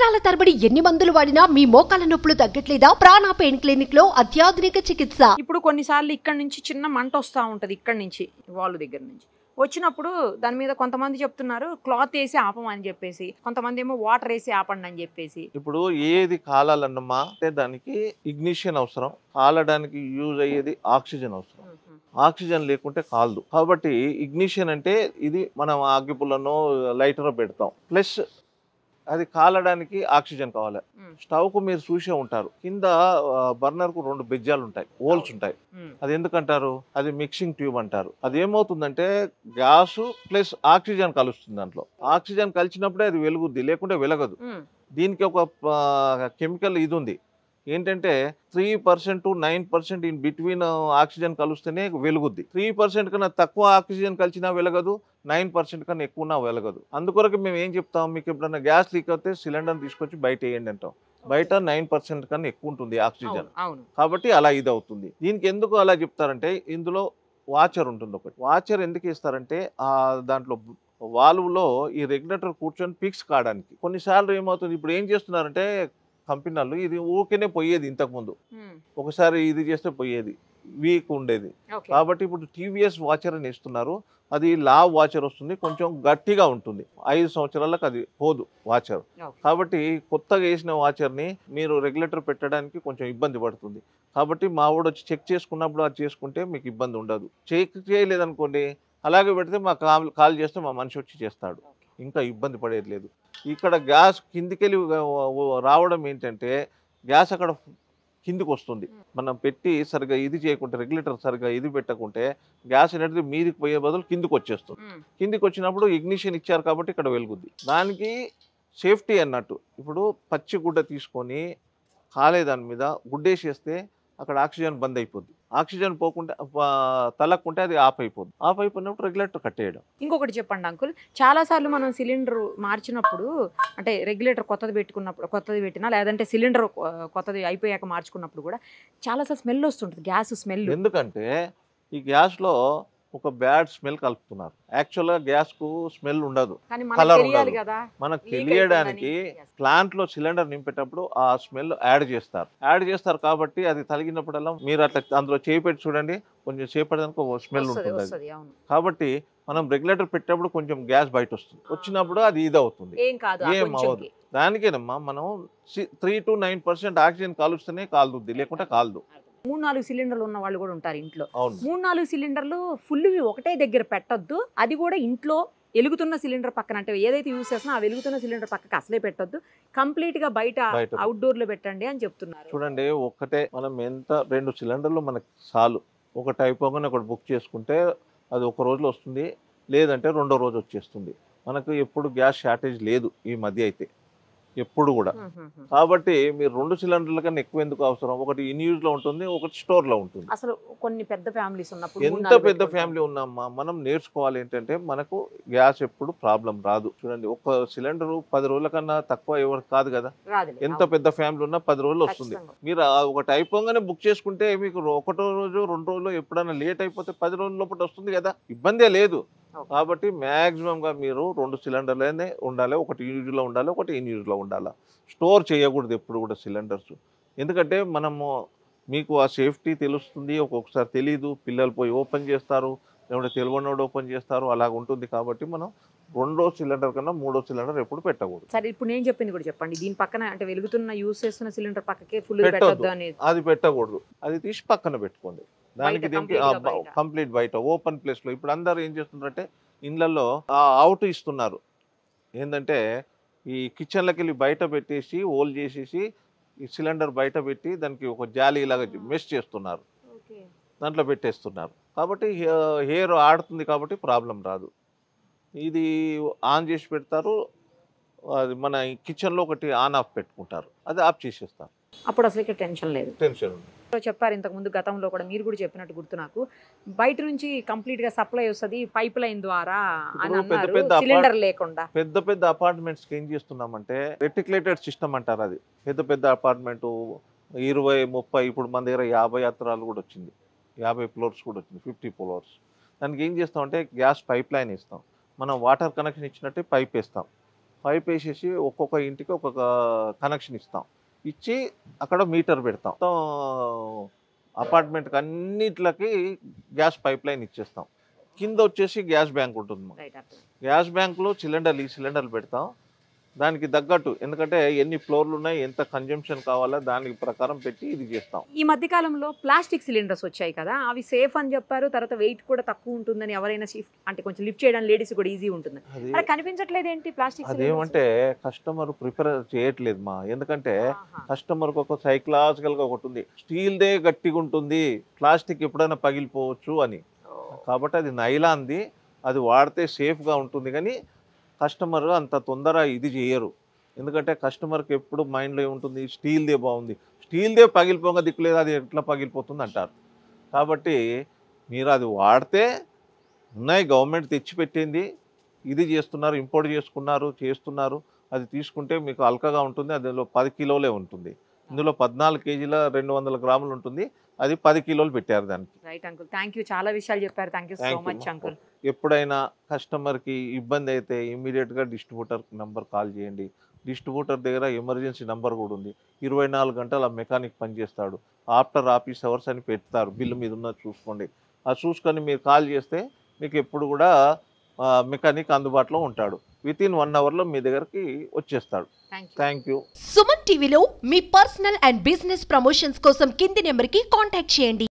సంవత్సరాల తరబడి ఎన్ని మందులు వాడినా మీ మోకాల నొప్పులు తగ్గట్లేదా? ప్రాణ పెయిన్ క్లినిక్ లో అత్యాధునిక చికిత్స. ఇప్పుడు కొన్నిసార్లు ఇక్కడ నుంచి చిన్న మంట వస్తూ ఉంటుంది, ఇక్కడ నుంచి వాళ్ళ దగ్గర నుంచి వచ్చినప్పుడు దాని మీద కొంతమంది చెప్తున్నారు క్లాత్ వేసి ఆపమని చెప్పేసి, కొంతమంది ఏమో వాటర్ వేసి ఆపండి అని చెప్పేసి. ఇప్పుడు ఏది కాలాలన్నమా అంటే దానికి ఇగ్నిషన్ అవసరం, కాలడానికి యూజ్ అయ్యేది ఆక్సిజన్ అవసరం. ఆక్సిజన్ లేకుంటే కాలదు. కాబట్టి ఇగ్నిషన్ అంటే ఇది మనం అగ్గిపుల్లను లైటర్ పెడతాం, ప్లస్ అది కాలడానికి ఆక్సిజన్ కావాలి. స్టవ్ కు మీరు చూసే ఉంటారు, కింద బర్నర్ కు 2 బెజ్జాలు ఉంటాయి, హోల్స్ ఉంటాయి. అది ఎందుకంటారు? అది మిక్సింగ్ ట్యూబ్ అంటారు. అది ఏమవుతుందంటే గ్యాస్ ప్లస్ ఆక్సిజన్ కలుస్తుంది. దాంట్లో ఆక్సిజన్ కలిసినప్పుడే అది వెలుగుద్ది, లేకుంటే వెలగదు. దీనికి ఒక కెమికల్ ఇది ఉంది, ఏంటంటే 3% to 9% ఇన్ బిట్వీన్ ఆక్సిజన్ కలుస్తేనే వెలుగుద్ది. 3% కన్నా తక్కువ ఆక్సిజన్ కలిసినా వెలగదు, 9% కన్నా ఎక్కువనా వెలగదు. అందుకొరకు మేము ఏం చెప్తాం, మీకు ఎప్పుడన్నా గ్యాస్ లీక్ అయితే సిలిండర్ తీసుకొచ్చి బయట వేయండి అంటాం. బయట 9% కన్నా ఎక్కువ ఉంటుంది ఆక్సిజన్, కాబట్టి అలా ఇది అవుతుంది. దీనికి ఎందుకు అలా చెప్తారంటే ఇందులో వాచర్ ఉంటుంది ఒకటి. వాచర్ ఎందుకు ఇస్తారంటే దాంట్లో వాల్వ్లో ఈ రెగ్యులేటర్ కూర్చొని ఫిక్స్ కావడానికి. కొన్నిసార్లు ఏమవుతుంది, ఇప్పుడు ఏం చేస్తున్నారంటే కంపెనీలు ఇది ఊరికేనే పోయేది, ఇంతకుముందు ఒకసారి ఇది చేస్తే పోయేది, వీక్ ఉండేది. కాబట్టి ఇప్పుడు టీవీఎస్ వాచర్ అని ఇస్తున్నారు. అది లావ్ వాచర్ వస్తుంది, కొంచెం గట్టిగా ఉంటుంది. 5 సంవత్సరాలకు అది పోదు వాచర్. కాబట్టి కొత్తగా వేసిన వాచర్ని మీరు రెగ్యులేటర్ పెట్టడానికి కొంచెం ఇబ్బంది పడుతుంది. కాబట్టి మా వాడు వచ్చి చెక్ చేసుకున్నప్పుడు అది చేసుకుంటే మీకు ఇబ్బంది ఉండదు. చెక్ చేయలేదనుకోండి, అలాగే పెడితే మా కాల్ చేస్తే మా మనిషి వచ్చి చేస్తాడు, ఇంకా ఇబ్బంది పడేది లేదు. ఇక్కడ గ్యాస్ కిందికెళ్ళి రావడం ఏంటంటే గ్యాస్ అక్కడ కిందికి వస్తుంది. మనం పెట్టి సరిగా ఇది చేయకుంటే, రెగ్యులేటర్ సరిగా ఇది పెట్టకుంటే గ్యాస్ అనేది మీదికి పోయే బదులు కిందికి వచ్చేస్తుంది. కిందికి వచ్చినప్పుడు ఇగ్నిషన్ ఇచ్చారు కాబట్టి ఇక్కడ వెలుగుద్ది. దానికి సేఫ్టీ అన్నట్టు, ఇప్పుడు పచ్చి గుడ్డ తీసుకొని కాలే దాని మీద గుడ్డేసేస్తే అక్కడ ఆక్సిజన్ బంద్ అయిపోద్ది. ఆక్సిజన్ పోకుండా తలక్కుంటే అది ఆఫ్ అయిపోద్ది. ఆఫ్ అయిపోయినప్పుడు రెగ్యులేటర్ కట్టేయడం. ఇంకొకటి చెప్పండి అంకుల్, చాలాసార్లు మనం సిలిండర్ మార్చినప్పుడు, అంటే రెగ్యులేటర్ కొత్తది పెట్టినా లేదంటే సిలిండర్ కొత్తది అయిపోయాక మార్చుకున్నప్పుడు కూడా చాలాసార్లు స్మెల్ వస్తుంటుంది, గ్యాస్ స్మెల్. ఎందుకంటే ఈ గ్యాస్లో ఒక బ్యాడ్ స్మెల్ కలుపుతున్నారు. యాక్చువల్గా గ్యాస్కు స్మెల్ ఉండదు, కలర్ ఉండదు. మనకు తెలియడానికి ప్లాంట్లో సిలిండర్ నింపేటప్పుడు ఆ స్మెల్ యాడ్ చేస్తారు కాబట్టి అది తగిలినప్పుడల్లా మీరు అట్లా అందులో చేపెట్టి చూడండి, కొంచెం చేపడడానికి ఒక స్మెల్ ఉంటుంది. కాబట్టి మనం రెగ్యులేటర్ పెట్టేటప్పుడు కొంచెం గ్యాస్ బయట వస్తుంది, వచ్చినప్పుడు అది ఇది అవుతుంది, ఏం అవ్వదు. దానికేనమ్మా మనం 3 to 9% ఆక్సిజన్ కాలుస్తేనే కాలుద్ది, లేకుంటే కాలదు. 3-4 సిలిండర్లు ఉన్న వాళ్ళు కూడా ఉంటారు ఇంట్లో. 3-4 సిలిండర్లు ఫుల్వి ఒకటే దగ్గర పెట్టొద్దు. అది కూడా ఇంట్లో వెలుగుతున్న సిలిండర్ పక్కన, అంటే ఏదైతే యూస్ చేస్తున్నా ఆ వెలుగుతున్న సిలిండర్ పక్కకి అసలే పెట్టొద్దు, కంప్లీట్ గా బయట అవుట్డోర్ లో పెట్టండి అని చెప్తున్నారు. చూడండి, ఒకటే మనం ఎంత 2 సిలిండర్లు మనకి చాలు. ఒకటి అయిపోగానే ఒకటి బుక్ చేసుకుంటే అది ఒక రోజులో వస్తుంది, లేదంటే 2వ రోజు వచ్చేస్తుంది. మనకు ఎప్పుడు గ్యాస్ షార్టేజ్ లేదు ఈ మధ్య అయితే, ఎప్పుడు కూడా. కాబట్టి మీరు 2 సిలిండర్ల కన్నా ఎక్కువ ఎందుకు అవసరం? ఒకటి ఇన్ యూజ్ లో ఉంటుంది, ఒకటి స్టోర్ లో ఉంటుంది. అసలు కొన్ని పెద్ద ఫ్యామిలీస్ ఉన్నప్పుడు, ఎంత పెద్ద ఫ్యామిలీ ఉన్నామా, మనం నేర్చుకోవాలి ఏంటంటే మనకు గ్యాస్ ఎప్పుడు ప్రాబ్లం రాదు. చూడండి, ఒక సిలిండర్ 10 రోజుల కన్నా తక్కువ ఎవరు కాదు కదా. ఎంత పెద్ద ఫ్యామిలీ ఉన్నా 10 రోజులు వస్తుంది. మీరు ఒకటి అయిపోగానే బుక్ చేసుకుంటే మీకు 1 రోజు 2 రోజులు ఎప్పుడైనా లేట్ అయిపోతే 10 రోజుల లోపల వస్తుంది కదా, ఇబ్బందే లేదు. కాబట్టి మ్యాక్సిమంగా మీరు 2 సిలిండర్లనే ఉండాలి, ఒకటి యూజ్ లో ఉండాలి, ఒకటి ఇన్ యూజ్ లో ఉండాలి. స్టోర్ చేయకూడదు ఎప్పుడు కూడా సిలిండర్స్. ఎందుకంటే మనము మీకు ఆ సేఫ్టీ తెలుస్తుంది, ఒక్కొక్కసారి తెలీదు, పిల్లలు పోయి ఓపెన్ చేస్తారు, లేకుంటే తెలియనోడు ఓపెన్ చేస్తారు, అలాగ ఉంటుంది. కాబట్టి మనం 2వ సిలిండర్ కన్నా 3వ సిలిండర్ ఎప్పుడు పెట్టకూడదు. సరే, ఇప్పుడు నేను చెప్పింది కూడా చెప్పండి. దీని పక్కన అంటే వెలుగుతున్న యూస్ చేస్తున్న సిలిండర్ పక్కకే ఫుల్ పెట్టొద్దు అనేది. అది పెట్టకూడదు, అది తీసి పక్కన పెట్టుకోండి. దానికి దీనికి కంప్లీట్ బయట ఓపెన్ ప్లేస్ లో. ఇప్పుడు అందరు ఏం చేస్తున్నారంటే ఇళ్లలో అవుట్ ఇస్తున్నారు, ఏంటంటే ఈ కిచెన్లకి వెళ్ళి బయట పెట్టేసి హోల్ చేసేసి ఈ సిలిండర్ బయట పెట్టి దానికి ఒక జాలీ లాగా మెష్ చేస్తున్నారు, దాంట్లో పెట్టేస్తున్నారు. కాబట్టి హెయిర్ ఆడుతుంది కాబట్టి ప్రాబ్లం రాదు. ఇది ఆన్ చేసి పెడతారు, అది మన కిచెన్లో ఒకటి ఆన్ ఆఫ్ పెట్టుకుంటారు, అది ఆఫ్ చేసేస్తారు. అప్పుడు అసలు టెన్షన్ లేదు. టెన్షన్ ఉంది. చెప్పారు ఇంతకుముందు, గతంలో కూడా మీరు కూడా చెప్పినట్టు గుర్తు నాకు, బయట నుంచి కంప్లీట్ గా సప్లై వస్తుంది పైప్ లైన్ ద్వారా అని అన్నారు, సిలిండర్ లేకుండా. పెద్ద పెద్ద అపార్ట్మెంట్స్ కి ఏం చేస్తున్నామంటే రెటిక్యులేటెడ్ సిస్టమ్ అంటారు. అది పెద్ద పెద్ద అపార్ట్మెంట్ 20, 30, ఇప్పుడు మన దగ్గర 50 ఎత్తరాలు కూడా వచ్చింది, 50 ఫ్లోర్స్ కూడా వచ్చింది, 50 ఫ్లోర్స్. దానికి ఏం చేస్తామంటే గ్యాస్ పైప్ లైన్ ఇస్తాం, మనం వాటర్ కనెక్షన్ ఇచ్చినట్టే పైప్ వేస్తాం, పైప్ వేసేసి ఒక్కొక్క ఇంటికి ఒక్కొక్క కనెక్షన్ ఇస్తాం. ఇచ్చి అక్కడ మీటర్ పెడతాం. మొత్తం అపార్ట్మెంట్కి అన్నిట్లకి గ్యాస్ పైప్ లైన్ ఇచ్చేస్తాం. కింద వచ్చేసి గ్యాస్ బ్యాంక్ ఉంటుంది. గ్యాస్ బ్యాంక్లో ఈ సిలిండర్లు పెడతాం. దానికి తగ్గట్టు, ఎందుకంటే ఎన్ని ఫ్లోర్లు ఉన్నాయి, ఎంత కన్జంప్షన్ కావాలో దానికి ప్రకారం పెట్టి ఇది చేస్తాం. ఈ మధ్య కాలంలో ప్లాస్టిక్ సిలిండర్స్ వచ్చాయి కదా, అవి సేఫ్ అని చెప్పారు. తర్వాత వెయిట్ కూడా తక్కువ ఉంటుందని, ఎవరైనా షిఫ్ట్ అంటే కొంచెం లిఫ్ట్ చేయడం లేడీస్ కూడా ఈజీ ఉంటుంది. అలా కనిపించట్లేదు ఏంటి ప్లాస్టిక్? అదేమంటే కస్టమర్ ప్రిఫర్ చేయట్లేదు మా, ఎందుకంటే కస్టమర్కి ఒక సైకలాజికల్గా ఒకటి ఉంది, స్టీల్దే గట్టిగా ఉంటుంది, ప్లాస్టిక్ ఎప్పుడైనా పగిలిపోవచ్చు అని. కాబట్టి అది నైలాన్ది, అది వాడితే సేఫ్గా ఉంటుంది. కానీ కస్టమర్ అంత తొందర ఇది చేయరు, ఎందుకంటే కస్టమర్కి ఎప్పుడు మైండ్లో ఏముంటుంది, స్టీల్దే బాగుంది, స్టీల్దే పగిలిపోగా దిక్కులేదు, అది ఎట్లా పగిలిపోతుంది అంటారు. కాబట్టి మీరు అది వాడితే ఉన్నాయి, గవర్నమెంట్ తెచ్చిపెట్టింది, ఇది చేస్తున్నారు, ఇంపోర్ట్ చేస్తున్నారు, అది తీసుకుంటే మీకు అల్కగా ఉంటుంది. అందులో 10 కిలోలే ఉంటుంది. ఇందులో 14 కేజీల 200 గ్రాములు ఉంటుంది. అది 10 కిలోలు పెట్టారు దానికి. రైట్ అంకుల్, థ్యాంక్ యూ, చాలా విషయాలు చెప్పారు. Thank you so much uncle. ఎప్పుడైనా కస్టమర్కి ఇబ్బంది అయితే ఇమ్మీడియట్గా డిస్ట్రిబ్యూటర్ నెంబర్ కాల్ చేయండి. డిస్ట్రిబ్యూటర్ దగ్గర ఎమర్జెన్సీ నెంబర్ కూడా ఉంది. 24 గంటలు ఆ మెకానిక్ పనిచేస్తాడు. ఆఫ్టర్ ఆఫీస్ అవర్స్ అని పెడతారు, బిల్లు మీద ఉన్నది చూసుకోండి. అది చూసుకొని మీరు కాల్ చేస్తే మీకు ఎప్పుడు కూడా మెకానిక్ అందుబాటులో ఉంటాడు. వితిన్ 1 అవర్లో మీ దగ్గరికి వచ్చేస్తాడు. Thank you. సుమన్ టీవీలో మీ పర్సనల్ అండ్ బిజినెస్ ప్రమోషన్స్ కోసం కింది నెంబర్కి కాంటాక్ట్ చేయండి.